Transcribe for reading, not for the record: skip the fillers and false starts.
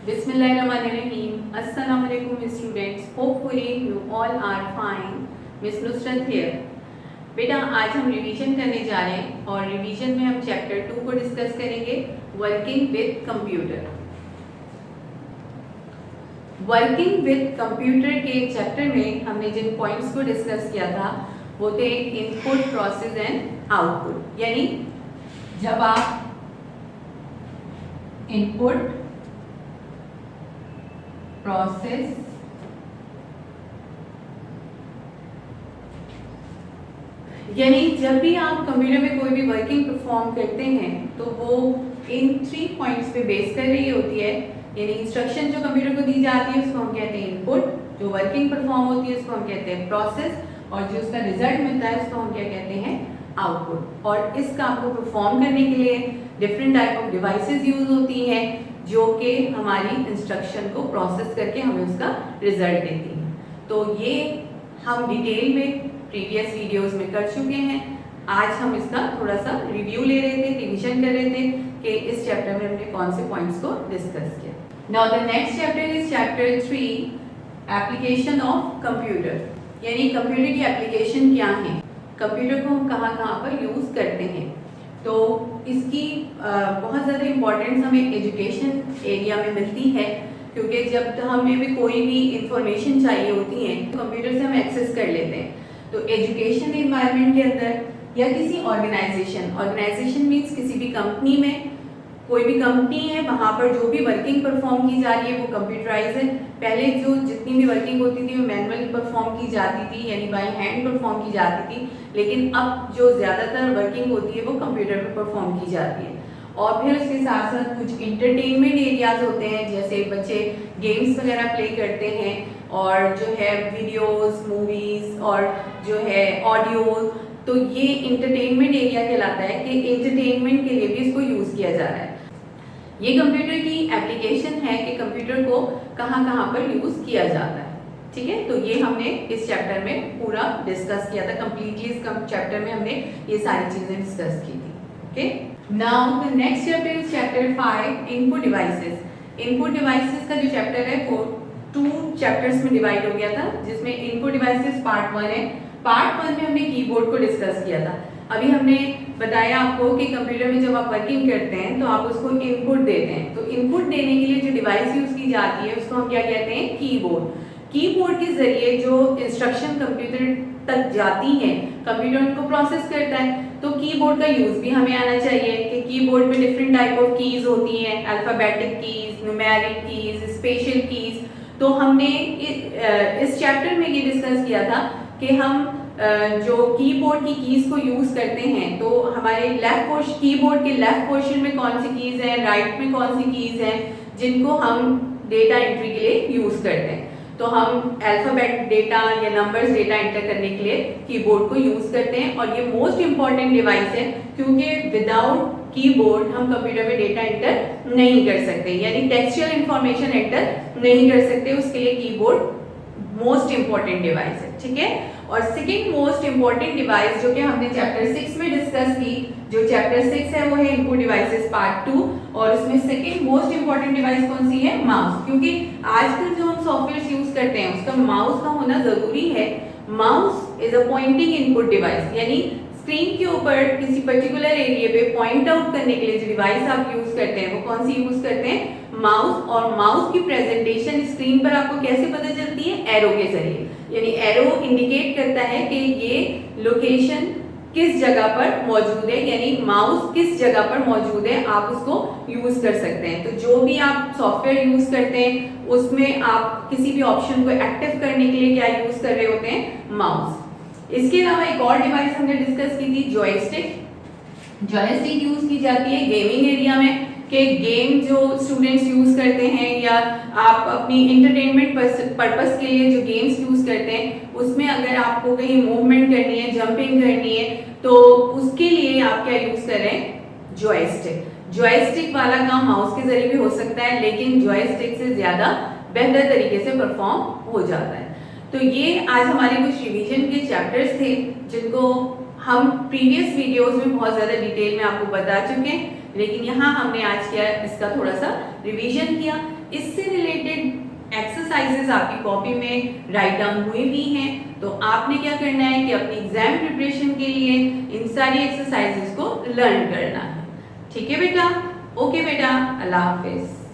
Bismillahirrahmanirrahim. Assalamualaikum students. Hopefully you all are fine. Miss Nusrat here. बेटा आज हम revision करने जा रहे हैं और रिवीजन में हम चैप्टर 2 को डिस्कस करेंगे, working with computer. Working with computer के चैप्टर में हमने जिन पॉइंट्स को डिस्कस किया था वो थे इनपुट, प्रोसेस एंड आउटपुट। यानी जब आप इनपुट, प्रोसेस यानी जब भी आप कंप्यूटर में कोई भी वर्किंग परफॉर्म करते हैं तो वो इन 3 पॉइंट्स पे बेस कर रही होती है। यानी इंस्ट्रक्शन जो कंप्यूटर को दी जाती है उसको हम कहते हैं इनपुट, जो वर्किंग परफॉर्म होती है उसको हम कहते हैं प्रोसेस, और जो उसका रिजल्ट मिलता है उसको हम क्या कहते हैं, आउटपुट। और इस काम को परफॉर्म करने के लिए different type of devices use होती हैं जो कि हमारी इंस्ट्रक्शन को प्रोसेस करके हमें उसका रिजल्ट देती हैं। तो ये हम डिटेल में प्रीवियस वीडियोस में कर चुके हैं। आज हम इसका थोड़ा सा रिव्यू ले रहे थे, रिवीजन कर रहे थे कि इस चैप्टर में हमने कौन से पॉइंट्स को डिस्कस किया। Now the next chapter is chapter 3, application of computer. यानी कंप्यूटर की एप्लीकेशन क्या है, कंप्यूटर को हम कहाँ कहाँ पर यूज करते हैं। तो इसकी बहुत ज़्यादा इम्पोर्टेंस हमें एजुकेशन एरिया में मिलती है, क्योंकि जब हमें भी कोई भी इंफॉर्मेशन चाहिए होती है तो कंप्यूटर से हम एक्सेस कर लेते हैं। तो एजुकेशन एनवायरनमेंट के अंदर या किसी ऑर्गेनाइजेशन मीन्स किसी भी कंपनी में, कोई भी कंपनी है वहाँ पर जो भी वर्किंग परफॉर्म की जा रही है वो कंप्यूटराइज है। पहले जो जितनी भी वर्किंग होती थी वो मैनुअल परफॉर्म की जाती थी, यानी बाय हैंड परफॉर्म की जाती थी, लेकिन अब जो ज़्यादातर वर्किंग होती है वो कंप्यूटर पर परफॉर्म की जाती है। और फिर उसके साथ साथ कुछ इंटरटेनमेंट एरियाज होते हैं, जैसे बच्चे गेम्स वगैरह प्ले करते हैं, और जो है वीडियोस, मूवीज़ और जो है ऑडियो, तो ये इंटरटेनमेंट एरिया कहलाता है कि इंटरटेनमेंट के लिए भी इसको यूज़ किया जा रहा है। ये कंप्यूटर की एप्लीकेशन है कि कंप्यूटर को कहाँ कहाँ पर यूज़ किया जाता है। ठीक है, तो ये हमने इस चैप्टर में पूरा डिस्कस किया था, कम्प्लीटली इस चैप्टर में हमने ये सारी चीज़ें डिस्कस की थी। Okay, now the next chapter is chapter 5, input devices. Input devices का जो चैप्टर है वो 2 चैप्टर्स में डिवाइड हो गया था, जिसमें इनपुट डिवाइसेस पार्ट 1 है। पार्ट 1 में हमने कीबोर्ड को डिस्कस किया था। अभी हमने बताया आपको कि कंप्यूटर में जब आप वर्किंग करते हैं तो आप उसको इनपुट देते हैं। तो इनपुट देने के लिए जो डिवाइस यूज की जाती है उसको हम क्या कहते हैं, कीबोर्ड। कीबोर्ड के जरिए जो इंस्ट्रक्शन कंप्यूटर तक जाती हैं, कंप्यूटर उनको प्रोसेस करता है। तो कीबोर्ड का यूज भी हमें आना चाहिए कि कीबोर्ड में डिफरेंट टाइप ऑफ कीज होती हैं, alphabetic keys, numeric keys, special keys. तो हमने इस चैप्टर में ये डिस्कस किया था कि हम जो कीबोर्ड की कीज को यूज करते हैं तो हमारे कीबोर्ड के लेफ्ट पोर्शन में कौन सी कीज है, राइट में कौन सी कीज है, जिनको हम डेटा एंट्री के लिए यूज करते हैं। तो हम अल्फाबेट डेटा या नंबर्स डेटा एंटर करने के लिए कीबोर्ड को यूज करते हैं, और ये मोस्ट इंपॉर्टेंट डिवाइस है क्योंकि विदाउट कीबोर्ड हम कंप्यूटर में डेटा एंटर नहीं कर सकते, यानी टेक्सचुअल इंफॉर्मेशन एंटर नहीं कर सकते। उसके लिए कीबोर्ड मोस्ट इंपॉर्टेंट डिवाइस है। ठीक है, और सेकेंड मोस्ट इंपॉर्टेंट डिवाइस जो कि हमने चैप्टर 6 में डिस्कस की, जो चैप्टर 6 है वो है इनपुट डिवाइसेस पार्ट 2, और उसमें सेकेंड मोस्ट इंपॉर्टेंट डिवाइस कौन सी है, माउस। क्योंकि आजकल जो हम सॉफ्टवेयर यूज करते हैं उसका माउस का होना जरूरी है। Mouse is a pointing input device, यानी स्क्रीन के ऊपर किसी पर्टिकुलर एरिया पे पॉइंट आउट करने के लिए जो डिवाइस आप यूज करते हैं वो कौन सी यूज करते हैं, माउस। और माउस की प्रेजेंटेशन स्क्रीन पर आपको कैसे पता चलती है, एरो के जरिए। यानी एरो इंडिकेट करता है कि ये लोकेशन किस जगह पर मौजूद है, यानी माउस किस जगह पर मौजूद है, आप उसको यूज कर सकते हैं। तो जो भी आप सॉफ्टवेयर यूज करते हैं उसमें आप किसी भी ऑप्शन को एक्टिव करने के लिए क्या यूज कर रहे होते हैं, माउस। इसके अलावा एक और डिवाइस हमने डिस्कस की थी, जॉयस्टिक। जॉयस्टिक यूज की जाती है गेमिंग एरिया में, कि गेम जो स्टूडेंट्स यूज करते हैं या आप अपनी इंटरटेनमेंट पर्पस के लिए जो गेम्स यूज करते हैं उसमें अगर आपको कहीं मूवमेंट करनी है, जंपिंग करनी है, तो उसके लिए आप क्या यूज कर रहे हैं, जॉयस्टिक। जॉयस्टिक वाला काम माउस के जरिए भी हो सकता है, लेकिन जॉयस्टिक से ज्यादा बेहतर तरीके से परफॉर्म हो जाता है। तो ये आज हमारे कुछ रिवीजन के चैप्टर्स थे जिनको हम प्रीवियस वीडियोस में बहुत ज़्यादा डिटेल में आपको बता चुके हैं, लेकिन यहाँ हमने आज क्या इसका थोड़ा सा रिवीजन किया। इससे रिलेटेड एक्सरसाइजेस आपकी कॉपी में राइट डाउन हुए भी हैं, तो आपने क्या करना है कि अपनी एग्जाम प्रिपरेशन के लिए इन सारी एक्सरसाइजेस को लर्न करना है। ठीक है बेटा? ओके बेटा, अल्लाह हाफिज़।